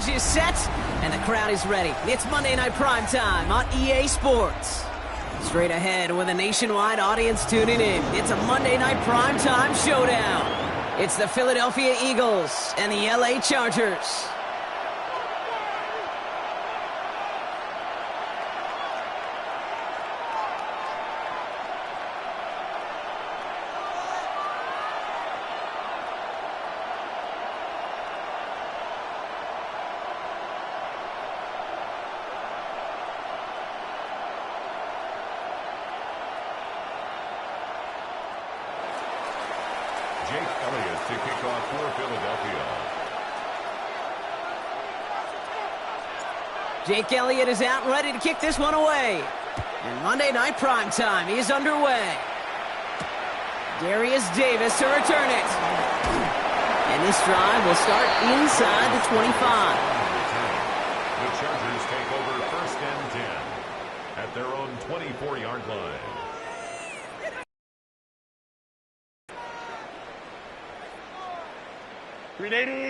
stage is set, and the crowd is ready. It's Monday Night Primetime on EA Sports. Straight ahead with a nationwide audience tuning in, it's a Monday Night Primetime showdown. It's the Philadelphia Eagles and the LA Chargers. Jake Elliott to kick off for Philadelphia. Jake Elliott is out and ready to kick this one away. And Monday Night Primetime is underway. Darius Davis to return it. And this drive will start inside the 25. The Chargers take over first and 10 at their own 24-yard line.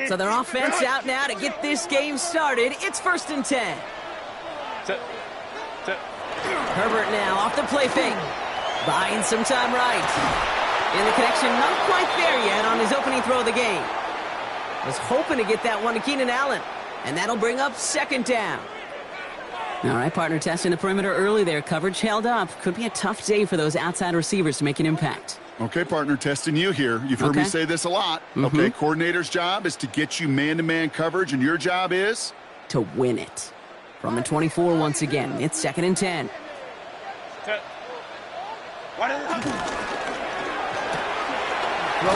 So their offense out now to get this game started. It's first and 10. Herbert now off the play fake. Buying some time right. And the connection not quite there yet on his opening throw of the game. Was hoping to get that one to Keenan Allen. And that'll bring up second down. All right, partner, testing the perimeter early there. Coverage held up. Could be a tough day for those outside receivers to make an impact. Okay, partner, testing you here. You've heard me say this a lot. Okay, coordinator's job is to get you man-to-man coverage, and your job is? To win it. From the 24 once again, it's second and 10. Throw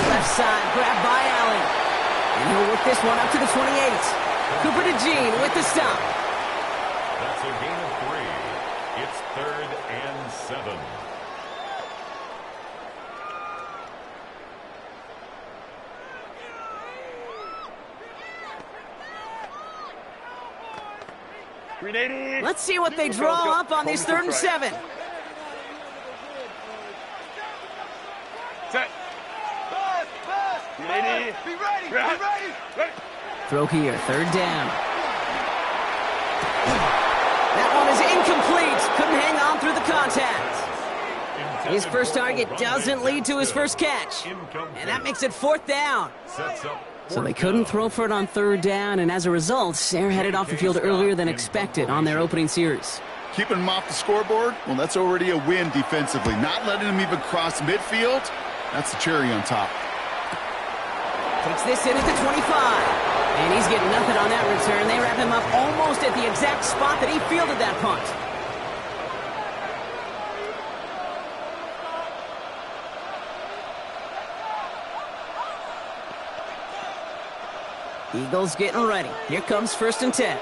left side, grabbed by Allen. And he'll work this one up to the 28. Cooper DeJean with the stop. That's a gain of 3. It's third and 7. Let's see what they draw up on this third and 7. Set. Be ready. Throw here, third down. That one is incomplete. Couldn't hang on through the contact. His first target doesn't lead to his first catch. And that makes it fourth down. So they couldn't throw for it on third down, and as a result, they're headed off the field earlier than expected on their opening series. Keeping them off the scoreboard? Well, that's already a win defensively. Not letting them even cross midfield, that's the cherry on top. Takes this in at the 25. And he's getting nothing on that return. They wrap him up almost at the exact spot that he fielded that punt. Eagles getting ready. Here comes first and 10.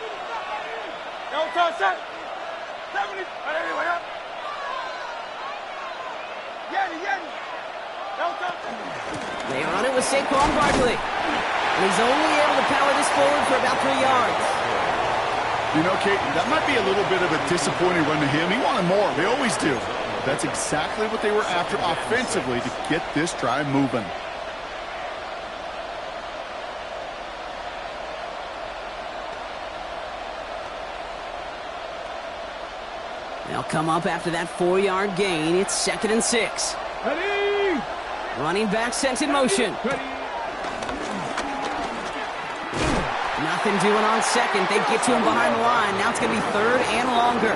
They run it with Saquon Barkley. And he's only able to power this forward for about 3 yards. You know, Kate, that might be a little bit of a disappointing run to him. He wanted more. They always do. That's exactly what they were after offensively to get this drive moving. They'll come up after that 4-yard gain. It's second and 6. Ready. Running back sent in motion. Nothing doing on second. They get to him behind the line. Now it's going to be third and longer.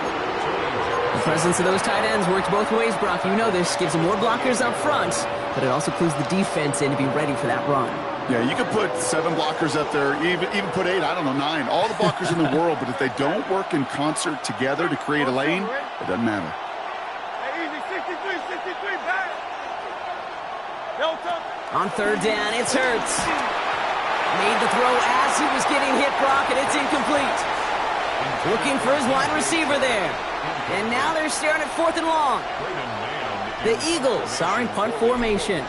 The presence of those tight ends works both ways, Brock. You know this. Gives them more blockers up front, but it also clues the defense in to be ready for that run. Yeah, you could put 7 blockers up there, even put 8, I don't know, 9. All the blockers in the world, but if they don't work in concert together to create a lane, it doesn't matter. On third down, it's Hurts. Made the throw as he was getting hit, Brock, and it's incomplete. Looking for his wide receiver there. And now they're staring at fourth and long. The Eagles are in punt formation.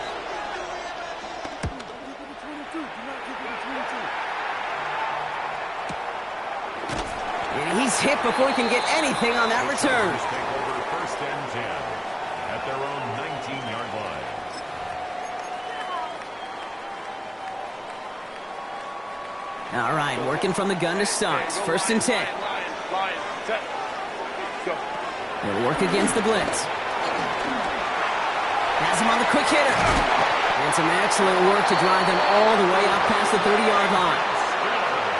And he's hit before he can get anything on that return. Take over first and 10 at their own 19-yard line. All right, working from the gun to start. First and 10. Line. Set. Go. They'll work against the blitz. Has him on the quick hitter. And some excellent work to drive them all the way up past the 30-yard line.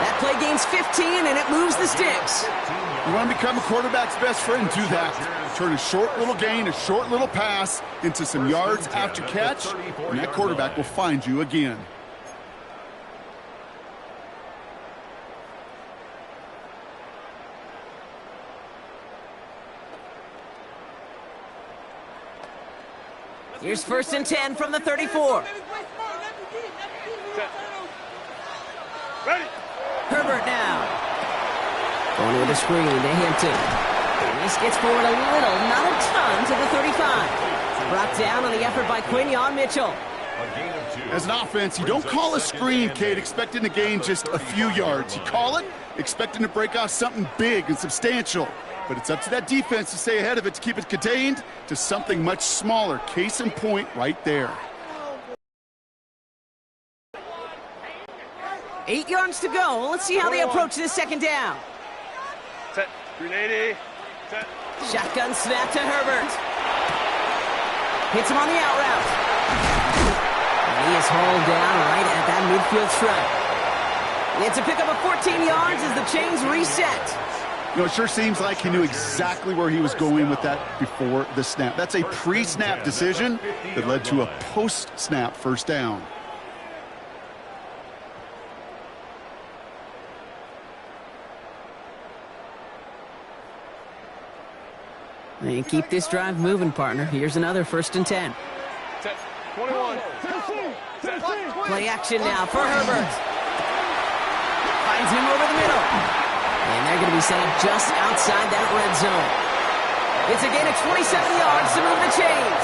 That play gains 15, and it moves the sticks. You want to become a quarterback's best friend, do that. Turn a short little gain, a short little pass into some yards after catch, and that quarterback will find you again. Here's first and 10 from the 34. Set. Ready. Herbert now. Going with a screen to Hampton. And this gets forward a little, not a ton, to the 35. Brought down on the effort by Quinion Mitchell. As an offense, you don't call a screen, Kate, expecting to gain just a few yards. You call it expecting to break off something big and substantial. But it's up to that defense to stay ahead of it, to keep it contained to something much smaller. Case in point right there. 8 yards to go. Let's see how they approach this second down. Set. 380. Set. Shotgun snap to Herbert. Hits him on the out route. And he is hauled down right at that midfield stripe. It's a pickup of 14 yards as the chains reset. You know, it sure seems like he knew exactly where he was going with that before the snap. That's a pre-snap decision that led to a post-snap first down. And keep this drive moving, partner. Here's another first and 10. Set. 21. Set. Play action now for Herbert. Finds him over the middle. And they're going to be set up just outside that red zone. It's a gain of 27 yards to move the chains.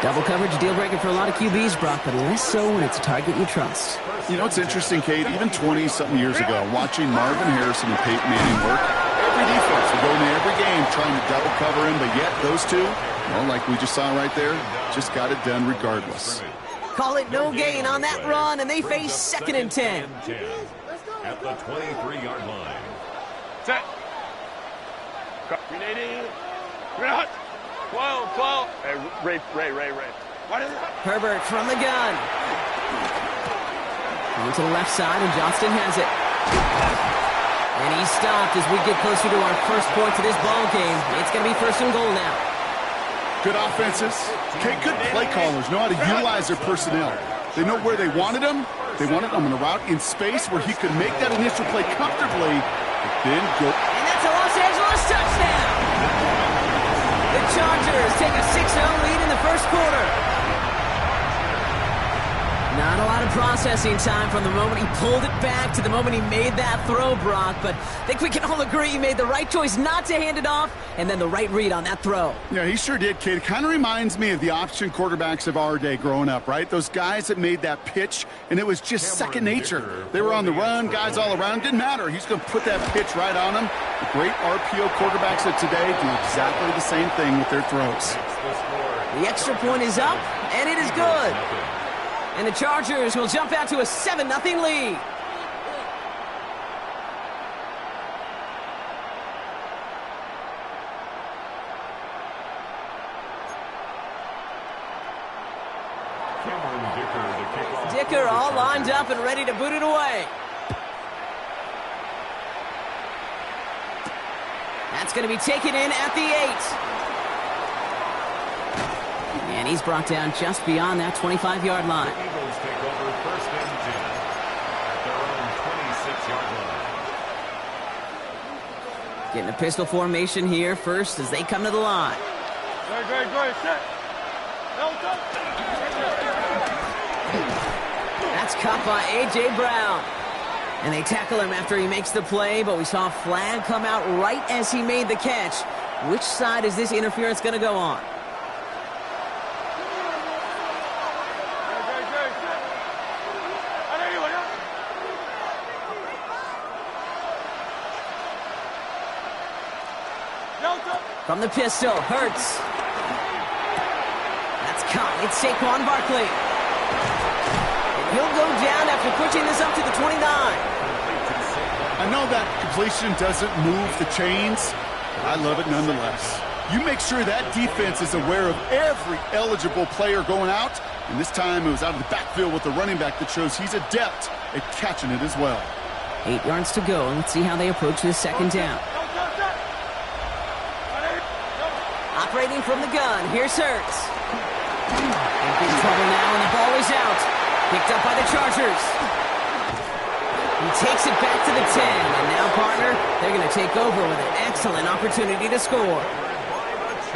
Double coverage deal breaker for a lot of QBs, Brock, but less so when it's a target you trust. You know, it's interesting, Kate, even 20-something years ago, watching Marvin Harrison and Peyton Manning work, every defense would go into every game trying to double cover him, but yet those two, well, like we just saw right there, just got it done regardless. Call it no gain on that run, and they face second and 10. At the 23-yard line. Set. 380. 12. Hey, Ray. What is it? Herbert from the gun. Going to the left side, and Johnston has it. And he's stopped as we get closer to our first point to this ball game. It's going to be first and goal now. Good offenses. Okay, good play callers know how to utilize their personnel. They know where they wanted them. They wanted them on a route in space where he could make that initial play comfortably, but then go. And that's a Los Angeles touchdown. The Chargers take a 6-0 lead in the first quarter. Not a lot of processing time from the moment he pulled it back to the moment he made that throw, Brock. But I think we can all agree he made the right choice not to hand it off, and then the right read on that throw. Yeah, he sure did, Kate. It kind of reminds me of the option quarterbacks of our day growing up, right? Those guys that made that pitch, and it was just second nature. They were on the run, guys all around. Didn't matter. He's going to put that pitch right on them. The great RPO quarterbacks of today do exactly the same thing with their throws. The extra point is up, and it is good. And the Chargers will jump out to a 7-0 lead. Dicker all lined up and ready to boot it away. That's going to be taken in at the 8. And he's brought down just beyond that 25-yard line. Eagles take over first and 10 at their own 26-yard line. Getting a pistol formation here first as they come to the line. Great. Set. That's caught by A.J. Brown. And they tackle him after he makes the play, but we saw a flag come out right as he made the catch. Which side is this interference going to go on? From the pistol, Hurts. That's caught. It's Saquon Barkley. And he'll go down after pushing this up to the 29. I know that completion doesn't move the chains, but I love it nonetheless. You make sure that defense is aware of every eligible player going out, and this time it was out of the backfield with the running back that shows he's adept at catching it as well. 8 yards to go. Let's see how they approach this second down. Operating from the gun, here's Hurts. In big trouble now, and the ball is out. Picked up by the Chargers. He takes it back to the 10, and now, partner, they're going to take over with an excellent opportunity to score.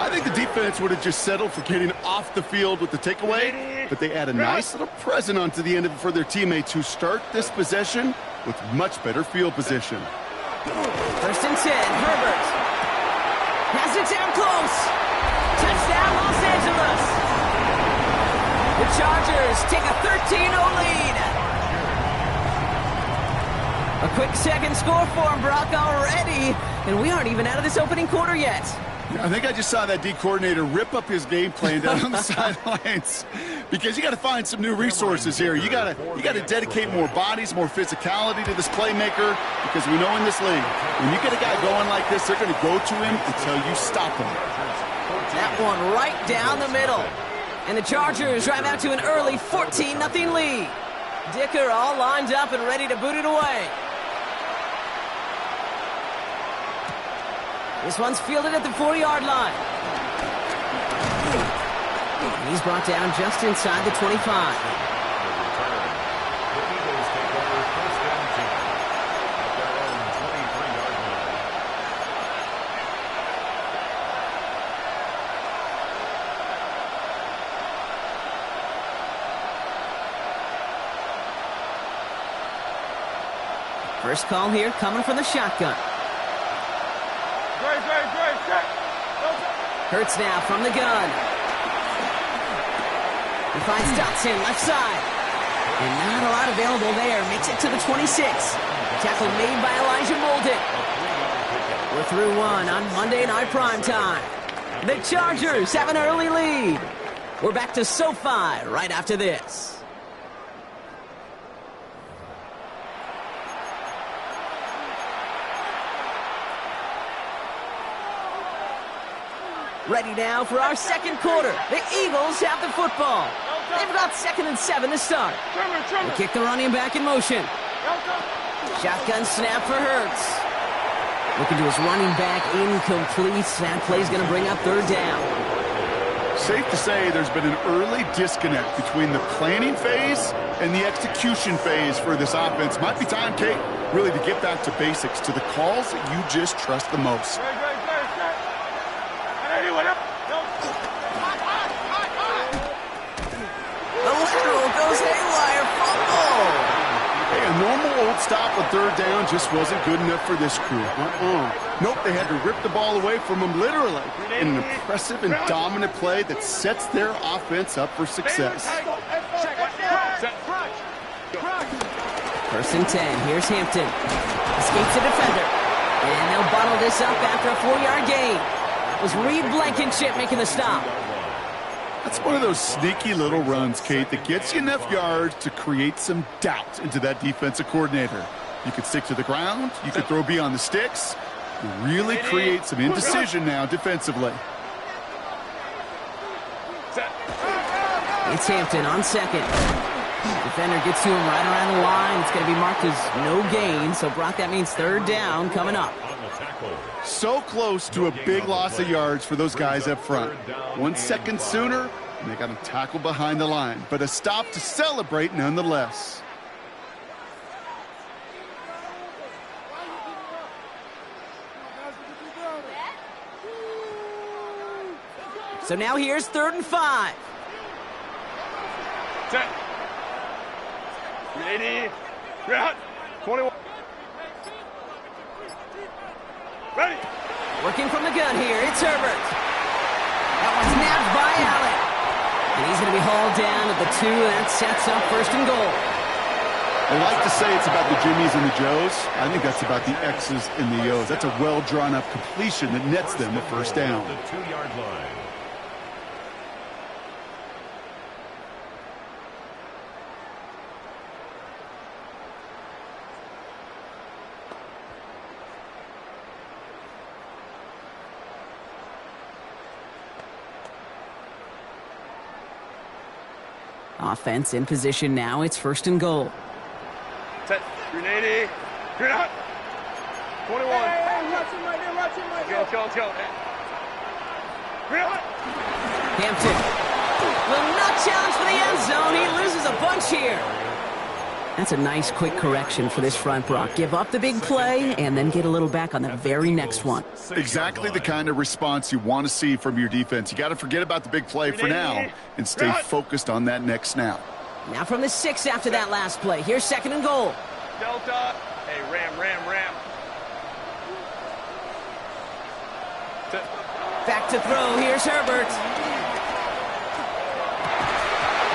I think the defense would have just settled for getting off the field with the takeaway, but they add a nice little present onto the end of it for their teammates who start this possession with much better field position. First and 10, Herbert. Has it down close. Touchdown, Los Angeles. The Chargers take a 13-0 lead. A quick second score for him, Brock, already. And we aren't even out of this opening quarter yet. I think I just saw that D coordinator rip up his game plan down on the sidelines because you got to find some new resources here. You got to dedicate more bodies, more physicality to this playmaker because we know in this league, when you get a guy going like this, they're going to go to him until you stop him. That one right down the middle. And the Chargers drive out to an early 14-0 lead. Dicker all lined up and ready to boot it away. This one's fielded at the 40-yard line. And he's brought down just inside the 25. The Eagles take over first and 10 at their own 23-yard line. First call here coming from the shotgun. Hurts now from the gun. He finds Dotson left side. And not a lot available there. Makes it to the 26. Tackle made by Elijah Molden. We're through one on Monday Night Primetime. The Chargers have an early lead. We're back to SoFi right after this. Ready now for our second quarter. The Eagles have the football. They've got 2nd and 7 to start. They kick the running back in motion. Shotgun snap for Hurts. Looking to his running back, incomplete. That play's going to bring up 3rd down. Safe to say there's been an early disconnect between the planning phase and the execution phase for this offense. Might be time, Kate, really to get back to basics, to the calls that you just trust the most. The literal goes haywire. Fumble. Hey, a normal old stop on 3rd down just wasn't good enough for this crew. Nope, they had to rip the ball away from them literally in an impressive and dominant play that sets their offense up for success. First and 10. Here's Hampton. Escapes the defender. And they'll bottle this up after a 4-yard gain. It was Reed Blankenship making the stop. That's one of those sneaky little runs, Kate, that gets you enough yards to create some doubt into that defensive coordinator. You could stick to the ground. You could throw beyond the sticks. You really create some indecision now defensively. It's Hampton on 2nd. Defender gets to him right around the line. It's going to be marked as no gain. So, Brock, that means 3rd down coming up. So close to a big loss of yards for those guys up front. 1 second sooner, and they got him tackled behind the line. But a stop to celebrate nonetheless. So now here's 3rd and 5. Set. Ready. Ready. 21. Ready. Working from the gun here, it's Herbert. That one's nabbed by Allen. And he's going to be hauled down at the 2, and that sets up 1st and goal. I like to say it's about the Jimmies and the Joes. I think that's about the X's and the O's. That's a well-drawn-up completion that nets them a 1st down. The 2-yard line. Offense in position now. It's 1st and goal. Set. Grenade. Grenade. 21. Hey, watch him right there. Watch him right there. Let's go. Grenade. Hampton will not challenge for the end zone. He loses a bunch here. That's a nice quick correction for this front, Brock. Give up the big play and then get a little back on the very next one. Exactly the kind of response you want to see from your defense. You got to forget about the big play for now and stay focused on that next snap. Now from the 6 after that last play. Here's 2nd and goal. Delta. Hey, ram. Back to throw. Here's Herbert.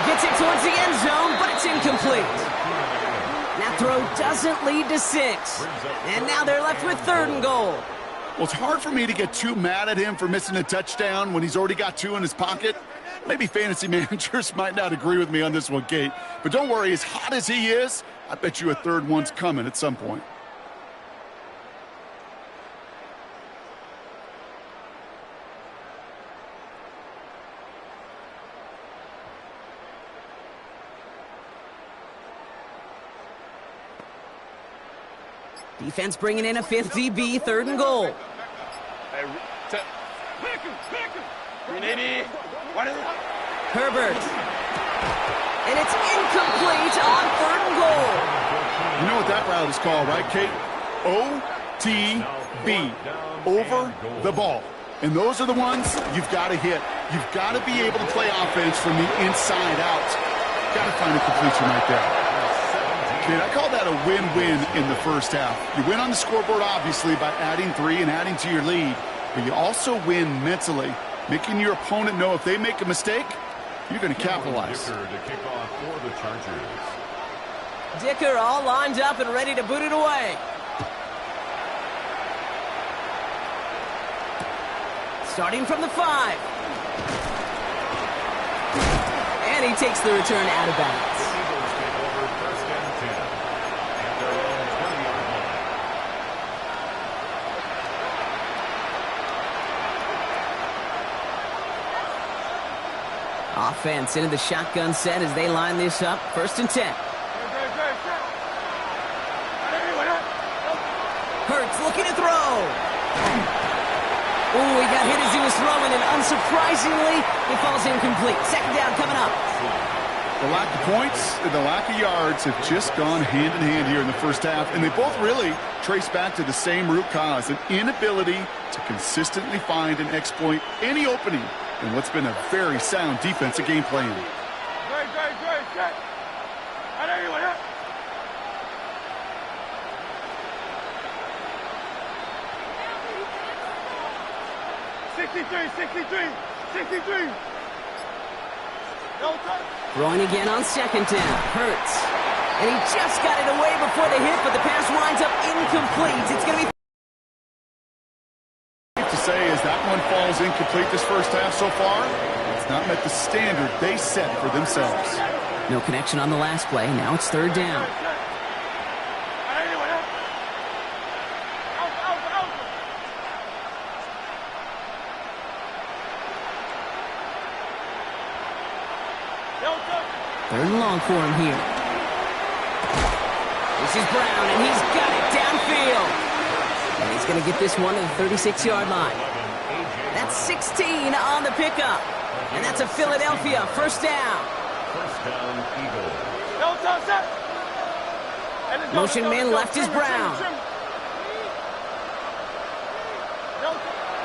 Gets it towards the end zone, but it's incomplete. That throw doesn't lead to 6. And now they're left with 3rd and goal. Well, it's hard for me to get too mad at him for missing a touchdown when he's already got 2 in his pocket. Maybe fantasy managers might not agree with me on this one, Kate. But don't worry, as hot as he is, I bet you a 3rd one's coming at some point. Defense bringing in a 5th DB, 3rd and goal. Hey, set. Grenade. What is it? Herbert. And it's incomplete on 3rd and goal. You know what that route is called, right, Kate? OTB. Over the ball. And those are the ones you've got to hit. You've got to be able to play offense from the inside out. Got to find a completion right there. Kate, I call that a win-win in the first half. You win on the scoreboard, obviously, by adding 3 and adding to your lead. But you also win mentally, making your opponent know if they make a mistake, you're going to capitalize. Dicker to kick off for the Chargers. Dicker all lined up and ready to boot it away. Starting from the 5. And he takes the return out of bounds. The Eagles take over 1st and 10 at their own 20-yard line. Offense into the shotgun set as they line this up. 1st and 10. Hurts looking to throw. Ooh, he got hit as he was throwing, and unsurprisingly, it falls incomplete. 2nd down coming up. The lack of points and the lack of yards have just gone hand in hand here in the first half, and they both really trace back to the same root cause, an inability to consistently find and exploit any opening in what's been a very sound defensive game plan. Great. 63. Throwing again on 2nd down. Hurts. And he just got it away before the hit, but the pass winds up incomplete. It's going to be... To say is that one falls incomplete this first half so far. It's not met the standard they set for themselves. No connection on the last play. Now it's 3rd down. Third and long for him here. This is Brown, and he's got it downfield. And he's going to get this one to the 36-yard line. That's 16 on the pickup. And that's a Philadelphia 1st down. 1st down, Eagles. Motion man left is Brown.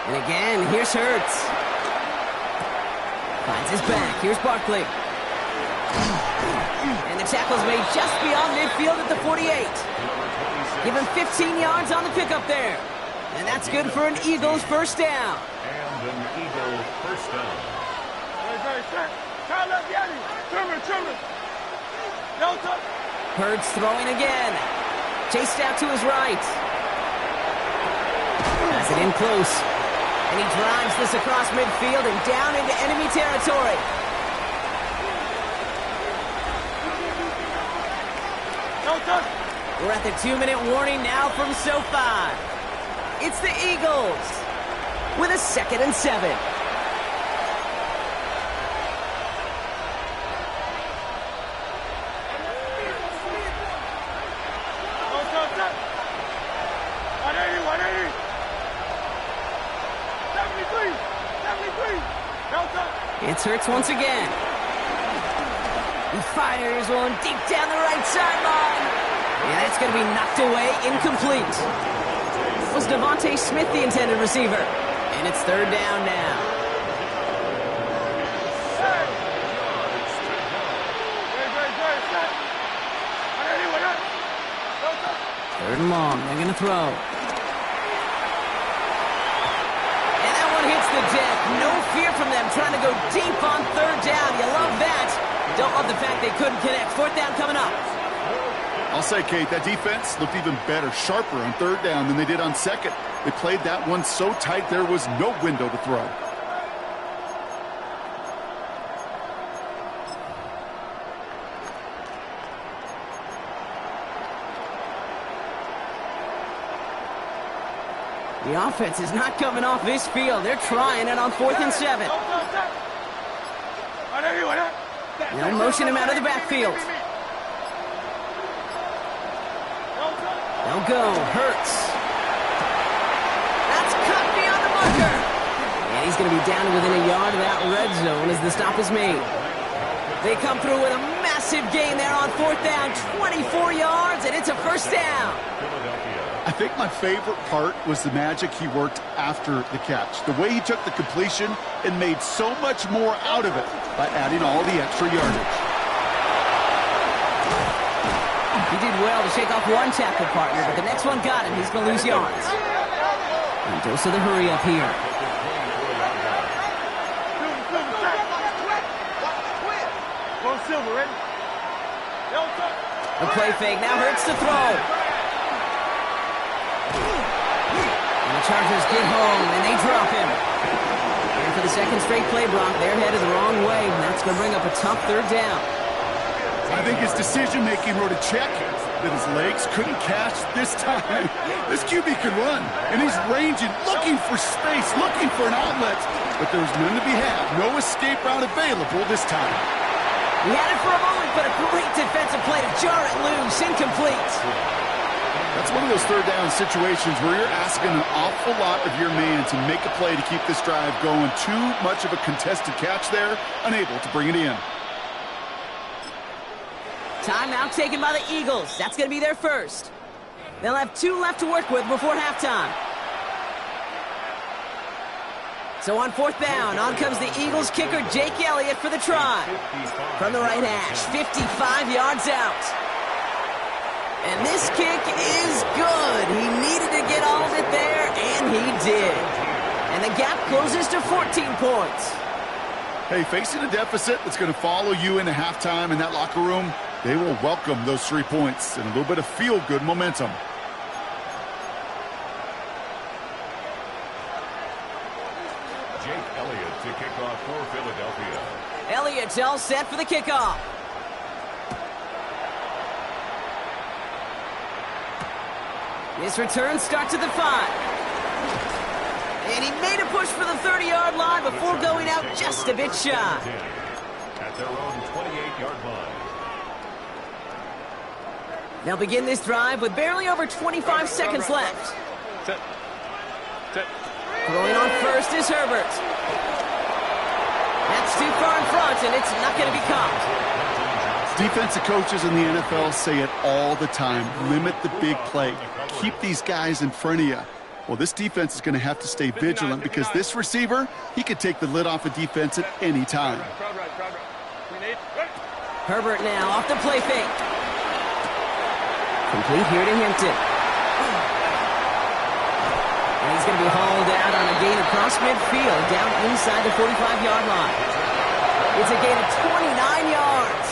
And again, here's Hurts. Finds his back. Here's Barkley. And the tackle's made just beyond midfield at the 48. Give him 15 yards on the pickup there. And that's good for an Eagles 1st down. And an Eagles 1st down. Hurts throwing again. Chased out to his right. Has it in close. And he drives this across midfield and down into enemy territory. We're at the 2-minute warning now from SoFi. It's the Eagles with a 2nd and 7. 180. 73. Delta. It's Hurts once again. He fires one deep down the right sideline. And it's going to be knocked away, incomplete. Was Devontae Smith the intended receiver? And it's third down now. Third and long, they're going to throw. And that one hits the deck. No fear from them trying to go deep on third down. You love that. Don't love the fact they couldn't connect. Fourth down coming up. I'll say, Kate, that defense looked even better, sharper on third down than they did on second. They played that one so tight there was no window to throw. The offense is not coming off this field. They're trying it on 4th and 7. They'll motion him out of the backfield. They'll go. Hurts. That's cut beyond the marker. And he's going to be down within a yard of that red zone as the stop is made. They come through with a massive gain there on 4th down. 24 yards, and it's a first down. I think my favorite part was the magic he worked after the catch. The way he took the completion and made so much more out of it by adding all the extra yardage. He did well to shake off one tackle partner, but the next one got him. He's going to lose yards. And dose of the hurry up here. The play fake now Hurts to throw. And the Chargers get home, and they drop him. And for the second straight play, Brock, they're headed the wrong way, and that's going to bring up a tough third down. I think his decision-making wrote a check that his legs couldn't catch this time. This QB can run, and he's ranging, looking for space, looking for an outlet. But there's none to be had. No escape route available this time. He had it for a moment, but a great defensive play to jar it loose. Incomplete. That's one of those third down situations where you're asking an awful lot of your man to make a play to keep this drive going. Too much of a contested catch there, unable to bring it in. Timeout taken by the Eagles. That's going to be their first. They'll have 2 left to work with before halftime. So on 4th down, on comes the Eagles kicker, Jake Elliott, for the try. From the right hash, 55 yards out. And this kick is good. He needed to get all of it there, and he did. And the gap closes to 14 points. Hey, facing a deficit that's going to follow you into halftime in that locker room, they will welcome those 3 points and a little bit of feel-good momentum. Jake Elliott to kick off for Philadelphia. Elliott's all set for the kickoff. This return starts at the 5. And he made a push for the 30-yard line before going out just a bit shy. At their own 28-yard line. They'll begin this drive with barely over 25 seconds left. Throwing on first is Herbert. That's too far in front, and it's not going to be caught. Defensive coaches in the NFL say it all the time. Limit the big play. Keep these guys in front of you. Well, this defense is going to have to stay vigilant because this receiver, he could take the lid off a defense at any time. Herbert now off the play fake. Complete here to Hampton. And he's going to be hauled out on a gain across midfield, down inside the 45-yard line. It's a gain of 29 yards.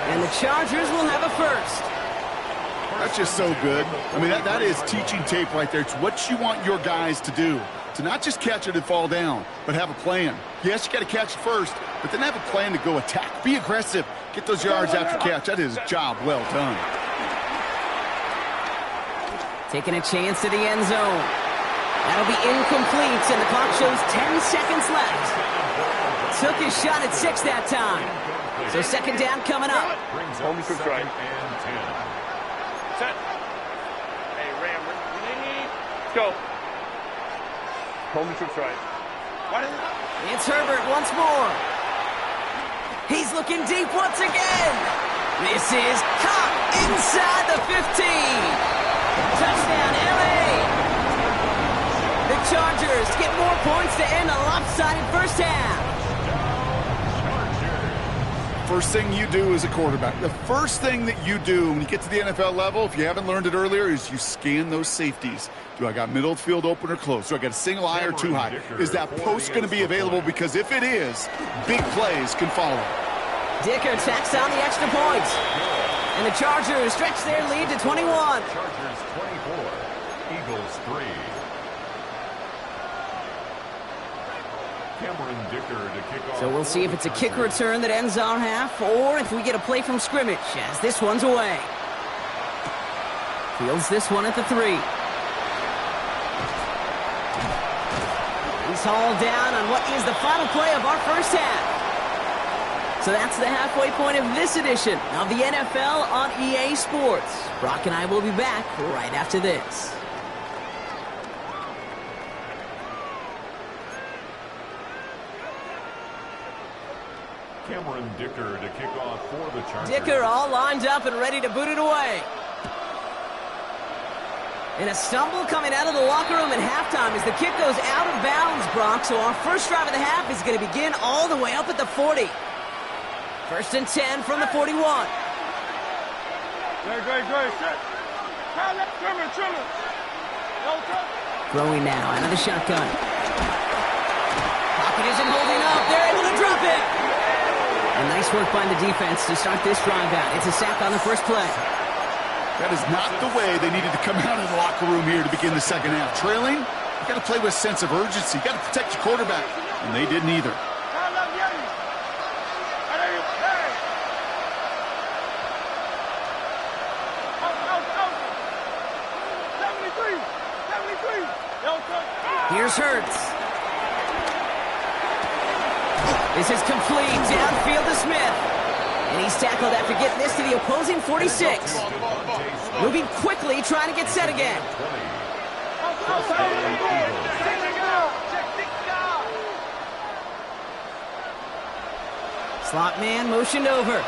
And the Chargers will have a first. That's just so good. I mean, that is teaching tape right there. It's what you want your guys to do. To not just catch it and fall down, but have a plan. Yes, you got to catch it first, but then have a plan to go attack. Be aggressive. Get those yards after catch. That is a job well done. Taking a chance to the end zone. That'll be incomplete, and the clock shows 10 seconds left. Took his shot at 6 that time. So second down coming up. Home to right. Set. Hey, Ram. go. Hold the troops right. It's Herbert once more. He's looking deep once again. This is caught inside the 15. Touchdown, LA. The Chargers get more points to end a lopsided first half. First thing you do as a quarterback, the first thing that you do when you get to the NFL level, if you haven't learned it earlier, is you scan those safeties. Do I got middle field open or close? Do I got a single eye or too high? Is that post going to be available? Because if it is, big plays can follow. Dicker tacks on the extra point. And the Chargers stretch their lead to 21. Chargers 24, Eagles 3. Cameron Dicker to kick off. So we'll see if it's a kick return that ends our half, or if we get a play from scrimmage as this one's away. Fields this one at the 3. He's hauled down on what is the final play of our first half. So that's the halfway point of this edition of the NFL on EA Sports. Brock and I will be back right after this. Cameron Dicker to kick off for the Chargers. Dicker all lined up and ready to boot it away. And a stumble coming out of the locker room at halftime as the kick goes out of bounds, Brock. So our first drive of the half is going to begin all the way up at the 40. First and 10 from the 41. Great. Trimmer. Throwing now out of the shotgun. Pocket isn't holding up. They're able to drop it. And nice work by the defense to start this drive out. It's a sack on the first play. That is not the way they needed to come out of the locker room here to begin the second half. Trailing, you got to play with a sense of urgency. You got to protect your quarterback. And they didn't either. Here's Hurts. This is complete downfield to Smith. And he's tackled after getting this to the opposing 46. Moving quickly, trying to get set again. Slot man motioned over.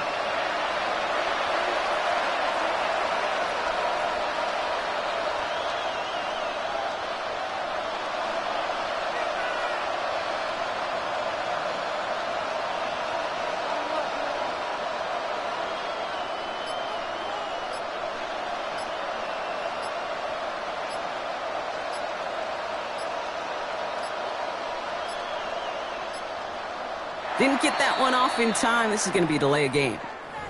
Didn't get that one off in time. This is going to be a delay of game.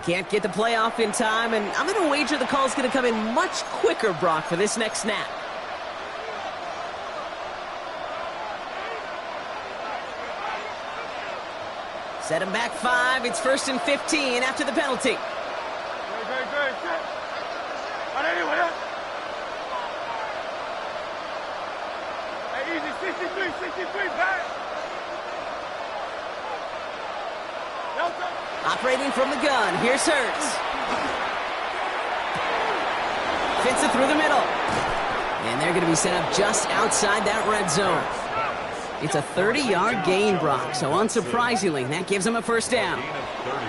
Can't get the play off in time, and I'm going to wager the call's going to come in much quicker, Brock, for this next snap. Set him back 5. It's first and 15 after the penalty. Hey, easy, 63, back. Operating from the gun, here's Hurts. Fits it through the middle. And they're going to be set up just outside that red zone. It's a 30-yard gain, Brock, so unsurprisingly, that gives them a first down. Gain of 30.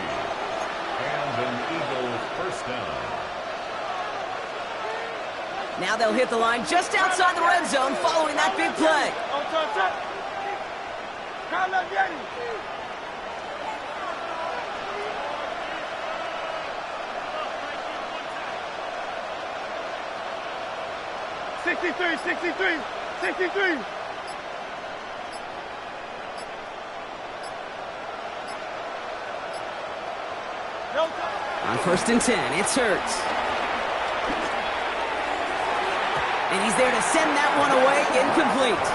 And an Eagles first down. Now they'll hit the line just outside the red zone following that big play. $63. On first and 10, it's Hurts. And he's there to send that one away, incomplete.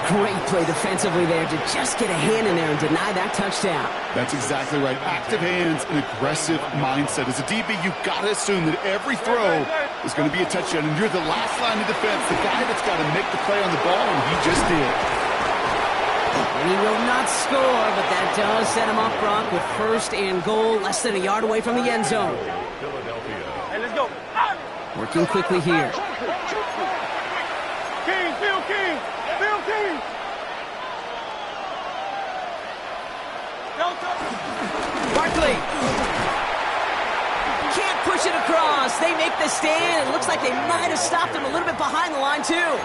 Great play defensively there to just get a hand in there and deny that touchdown. That's exactly right. Active hands and aggressive mindset. As a DB, you've got to assume that every throw is going to be a touchdown. And you're the last line of defense, the guy that's got to make the play on the ball, and he just did. And he will not score, but that does set him up, Brock, with first and goal, less than a yard away from the end zone. Philadelphia. Hey, let's go. Working quickly here. they make the stand? It looks like they might have stopped him a little bit behind the line, too.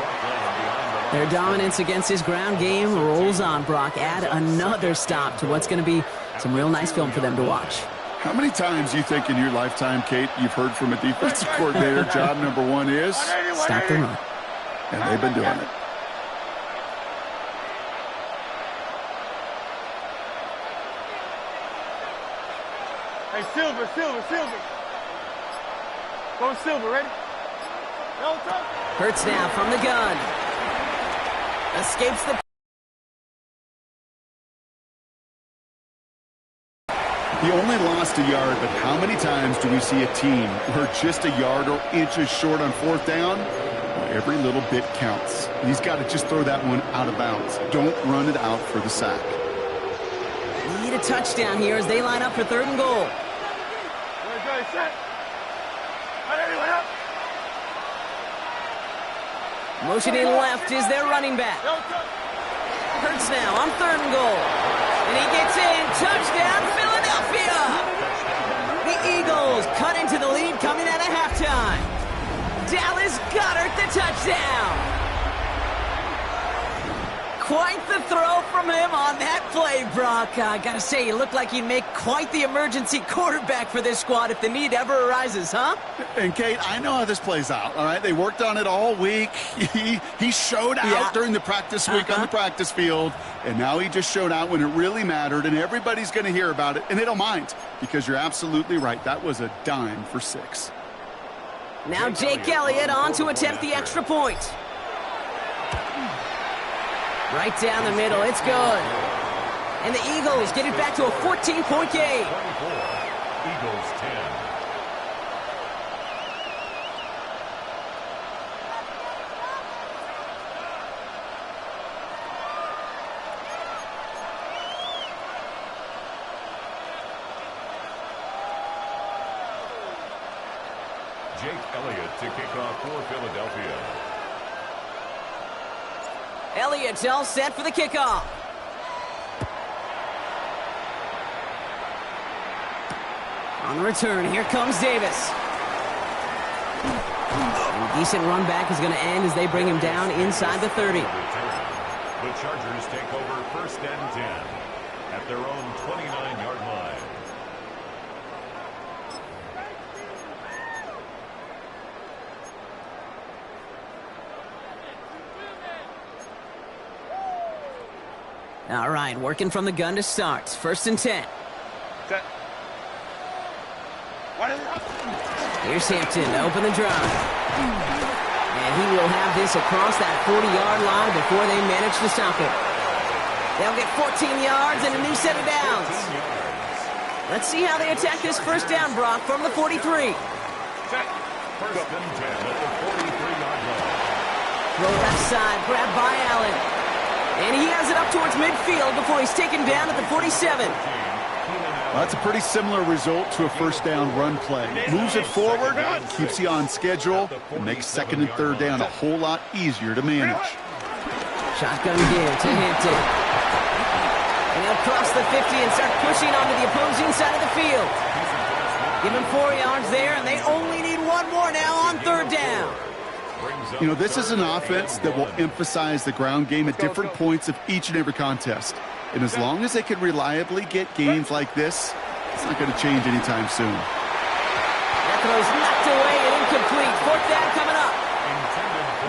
Their dominance against his ground game rolls on, Brock. Add another stop to what's going to be some real nice film for them to watch. How many times do you think in your lifetime, Kate, you've heard from a defensive coordinator, job number one is? Stop the run. And they've been doing it. Hey, Silver. Go Silver, ready? Hurts now from the gun. Escapes the... He only lost a yard, but how many times do we see a team where just a yard or inches short on fourth down? Well, every little bit counts. He's got to just throw that one out of bounds. Don't run it out for the sack. Need a touchdown here as they line up for 3rd and goal. Motioning left is their running back. Hurts now on 3rd and goal. And he gets in. Touchdown, Philadelphia! The Eagles cut into the lead coming out of halftime. Dallas Goedert the touchdown. Quite the throw from him on that play, Brock. I gotta say, you look like he'd make quite the emergency quarterback for this squad if the need ever arises, huh? And, Kate, I know how this plays out, all right? They worked on it all week. He showed out during the practice week on the practice field, and now he just showed out when it really mattered, and everybody's going to hear about it, and they don't mind, because you're absolutely right. That was a dime for 6. Now Jake Elliott on to attempt the extra point. Right down the middle, it's good. And the Eagles get it back to a 14-point game. 24, Eagles 10. Jake Elliott to kick off for Philadelphia. Elliott's all set for the kickoff. On the return, here comes Davis. And decent run back is going to end as they bring him down inside the 30. The Chargers take over 1st and 10 at their own 29-yard line. All right, working from the gun to start. 1st and 10. Set. Here's Hampton to open the drive. And he will have this across that 40-yard line before they manage to stop it. They'll get 14 yards and a new set of downs. Let's see how they attack this 1st down, Brock, from the 43. Set. 1st and 10 at the 43-yard line. Throw left side, grabbed by Allen. And he has it up towards midfield before he's taken down at the 47. Well, that's a pretty similar result to a 1st down run play. Moves it forward, keeps you on schedule, and makes 2nd and 3rd down a whole lot easier to manage. Shotgun again to Hampton. And he'll cross the 50 and start pushing onto the opposing side of the field. Give him 4 yards there, and they only need 1 more now on 3rd down. You know, this is an offense that will emphasize the ground game at different points of each and every contest. And as long as they can reliably get gains like this, it's not going to change anytime soon. That throw's knocked away and incomplete. 4th down coming up.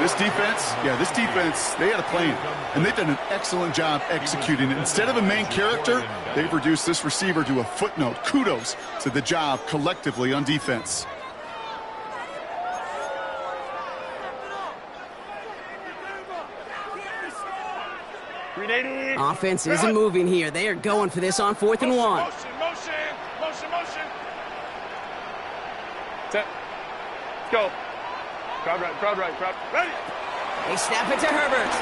This defense, they had a plan. And they've done an excellent job executing it. Instead of a main character, they've reduced this receiver to a footnote. Kudos to the job collectively on defense. Offense isn't moving here. They are going for this on 4th and 1. Motion. Set. Let's go. Crowd right. Ready. They snap it to Herbert.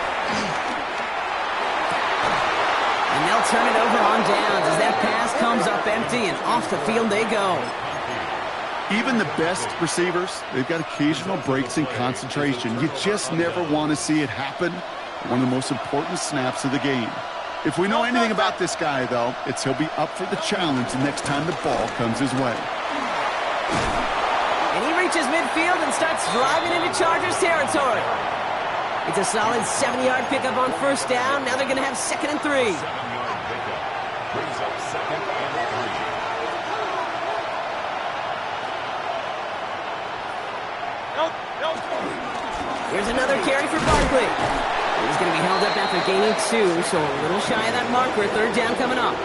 And they'll turn it over on downs as that pass comes up empty and off the field they go. Even the best receivers, they've got occasional breaks in concentration. You just never want to see it happen. One of the most important snaps of the game. If we know anything about this guy, though, it's he'll be up for the challenge the next time the ball comes his way. And he reaches midfield and starts driving into Chargers territory. It's a solid 7-yard pickup on first down. Now they're going to have 2nd and 3. 7-yard pickup. Brings up 2nd and 3. Here's another carry for Barkley. He's going to be held up after gaining 2, so a little shy of that marker. 3rd down coming up.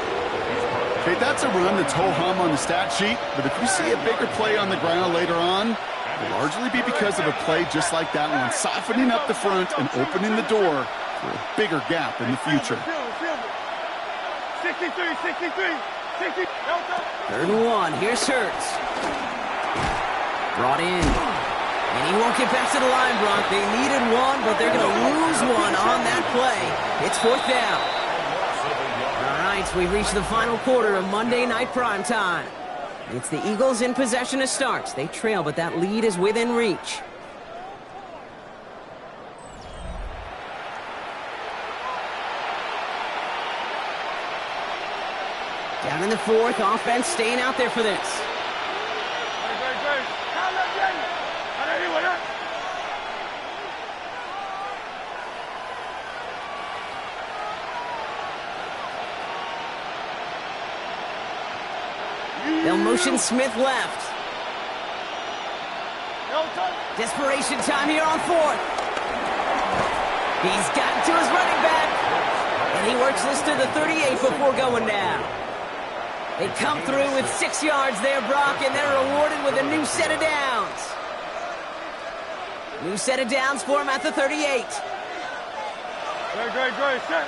Okay, that's a run that's ho-hum on the stat sheet, but if we see a bigger play on the ground later on, it'll largely be because of a play just like that one, softening up the front and opening the door for a bigger gap in the future. 63, 60. 3rd and 1. Here's Hurts. Brought in. And he won't get back to the line, Brock. They needed 1, but they're going to lose 1 on that play. It's 4th down. All right, so we've reached the final quarter of Monday Night Primetime. It's the Eagles in possession to start. They trail, but that lead is within reach. Down in the 4th, offense staying out there for this. They'll motion Smith left. Desperation time here on 4th. He's gotten to his running back. And he works this to the 38 before going down. They come through with 6 yards there, Brock, and they're rewarded with a new set of downs. New set of downs for him at the 38. Great. Set.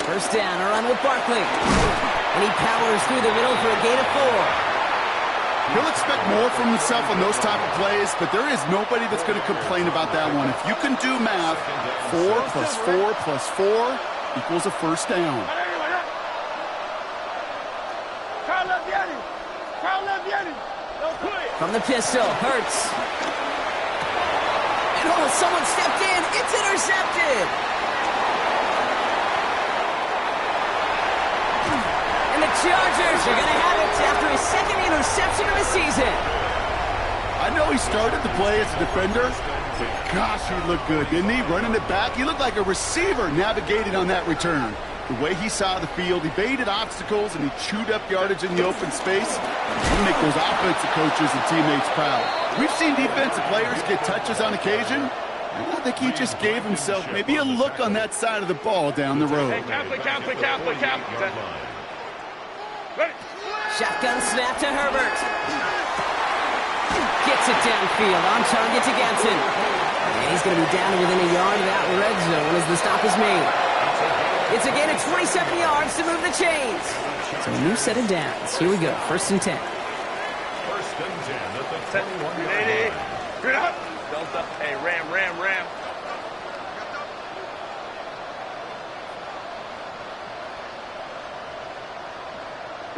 First down, a run with Barkley. And he powers through the middle for a gain of 4. He'll expect more from himself on those type of plays, but there is nobody that's going to complain about that one. If you can do math, 4 plus 4 plus 4 equals a first down. From the pistol, Hurts. And oh, someone stepped in. It's intercepted. And the Chargers are going to have it after his 2nd interception of the season. I know he started the play as a defender, but gosh, he looked good, didn't he? Running it back, he looked like a receiver navigating on that return. The way he saw the field, he baited obstacles, and he chewed up yardage in the open space. He'll make those offensive coaches and teammates proud. We've seen defensive players get touches on occasion. I think he just gave himself maybe a look on that side of the ball down the road. Shotgun snap to Herbert. Gets it downfield, on target to Ganson. And he's going to be down to within a yard of that red zone as the stop is made. It's a gain of 27 yards to move the chains. So a new set of downs. Here we go, 1st and 10. 1st and 10 at the 21-yard line. Good up. Delta. Hey, ram.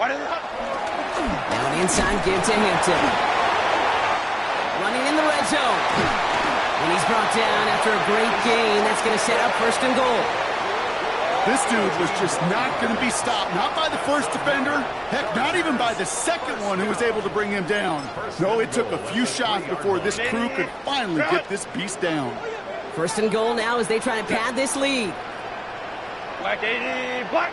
Now an inside give to Hampton. Running in the red zone. And he's brought down after a great gain. That's going to set up 1st and goal. This dude was just not going to be stopped. Not by the first defender. Heck, not even by the 2nd one who was able to bring him down. No, it took a few shots before this crew could finally get this beast down. 1st and goal now as they try to pad this lead. Black 80, black.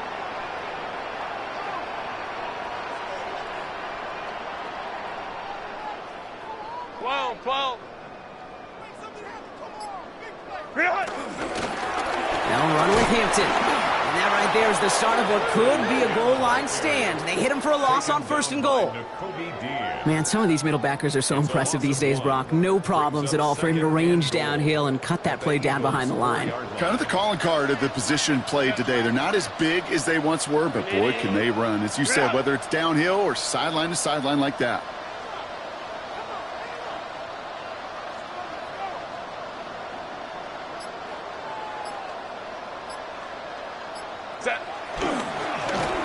Now run with Hampton. And that right there is the start of what could be a goal line stand. They hit him for a loss on 1st and goal. Man, some of these middle backers are so impressive these days, Brock. No problems at all for him to range downhill and cut that play down behind the line. Kind of the calling card of the position played today. They're not as big as they once were, but boy, can they run. As you said, whether it's downhill or sideline to sideline like that.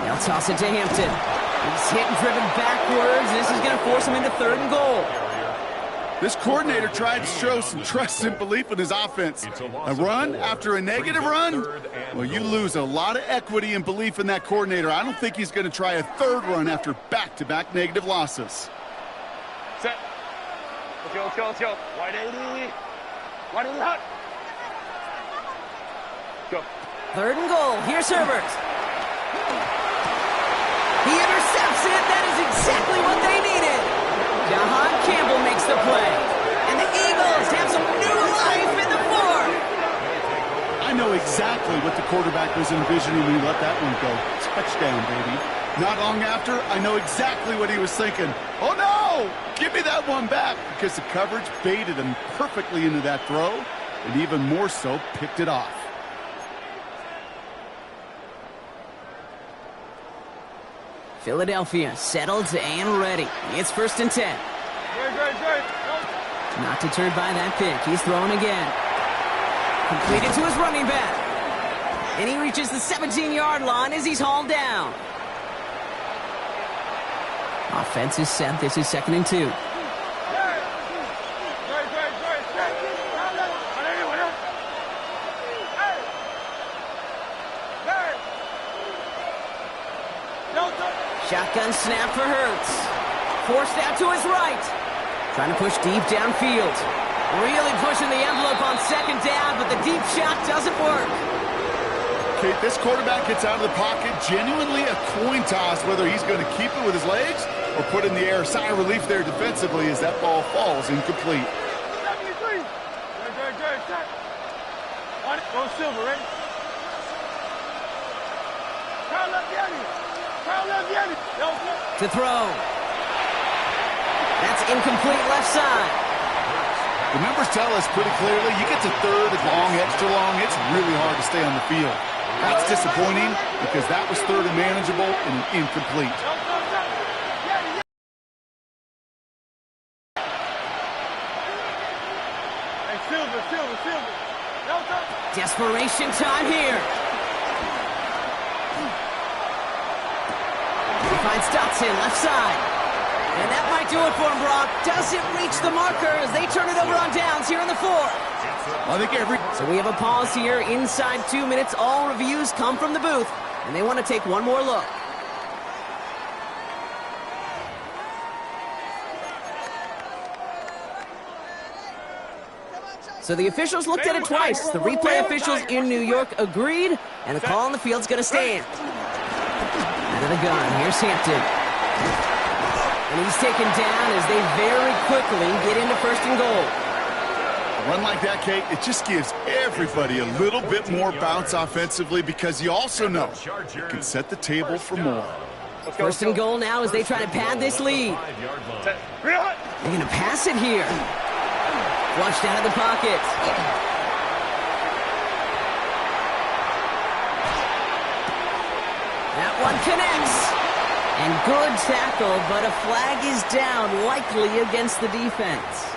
They'll toss it to Hampton. He's hit and driven backwards. This is going to force him into 3rd and goal. This coordinator tried to show some trust and belief in his offense. A run after a negative run? Well, you lose a lot of equity and belief in that coordinator. I don't think he's going to try a third run after back-to-back negative losses. Set. Okay. Wide 80. Wide 80 hot. Go. 3rd and goal. Here's Herbert. He intercepts it. That is exactly what they needed. Jahan Campbell makes the play. And the Eagles have some new life in the 4th. I know exactly what the quarterback was envisioning when he let that one go. Touchdown, baby. Not long after, I know exactly what he was thinking. Oh, no! Give me that one back, because the coverage baited him perfectly into that throw, and even more so, picked it off. Philadelphia settled and ready. It's 1st and 10. Not deterred by that pick. He's throwing again. Completed to his running back. And he reaches the 17-yard line as he's hauled down. Offense is set. This is 2nd and 2. Shotgun snap for Hurts. Forced out to his right. Trying to push deep downfield. Really pushing the envelope on 2nd down, but the deep shot doesn't work. Okay, this quarterback gets out of the pocket. Genuinely a coin toss whether he's going to keep it with his legs or put in the air. Sigh of relief there defensively as that ball falls incomplete. Go Silver, ready? To throw. That's incomplete left side. The numbers tell us pretty clearly, you get to 3rd and long, extra long, it's really hard to stay on the field. That's disappointing because that was 3rd and manageable and an incomplete. Hey, Silver. Desperation time here. He finds Dotson left side. And that might do it for him, Brock. Doesn't reach the marker as they turn it over on downs here in the 4th. I think So we have a pause here inside 2 minutes. All reviews come from the booth, and they want to take one more look. So the officials looked at it twice. The replay officials in New York agreed, and the call on the field's going to stand. Out of the gun, here's Hampton. And he's taken down as they very quickly get into 1st and goal. A run like that, Kate, it just gives everybody a little bit more bounce offensively because you also know you can set the table for more. 1st and goal now as they try to pad this lead. They're going to pass it here. Flushed out of the pocket. That one connects. And good tackle, but a flag is down, likely against the defense.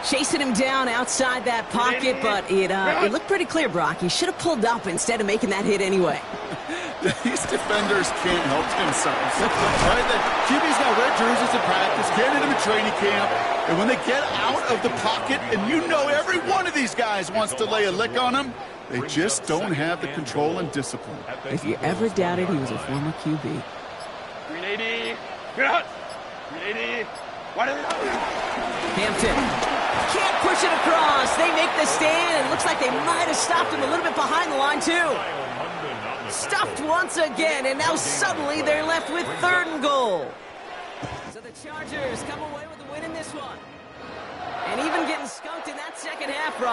Chasing him down outside that pocket, but it looked pretty clear, Brock. He should have pulled up instead of making that hit anyway. These defenders can't help themselves. Right? The QB's got red jerseys in practice, getting them in training camp, and when they get out of the pocket, and you know every one of these guys wants to lay a lick on them, they just don't have the control and discipline. If you ever doubted he was a former QB. 380. 380. Hampton. Can't push it across. They make the stand. It looks like they might have stopped him a little bit behind the line, too. Stuffed once again, and now suddenly they're left with 3rd and goal. So the Chargers come away with the win in this one. And even getting skunked in that 2nd half, Rob.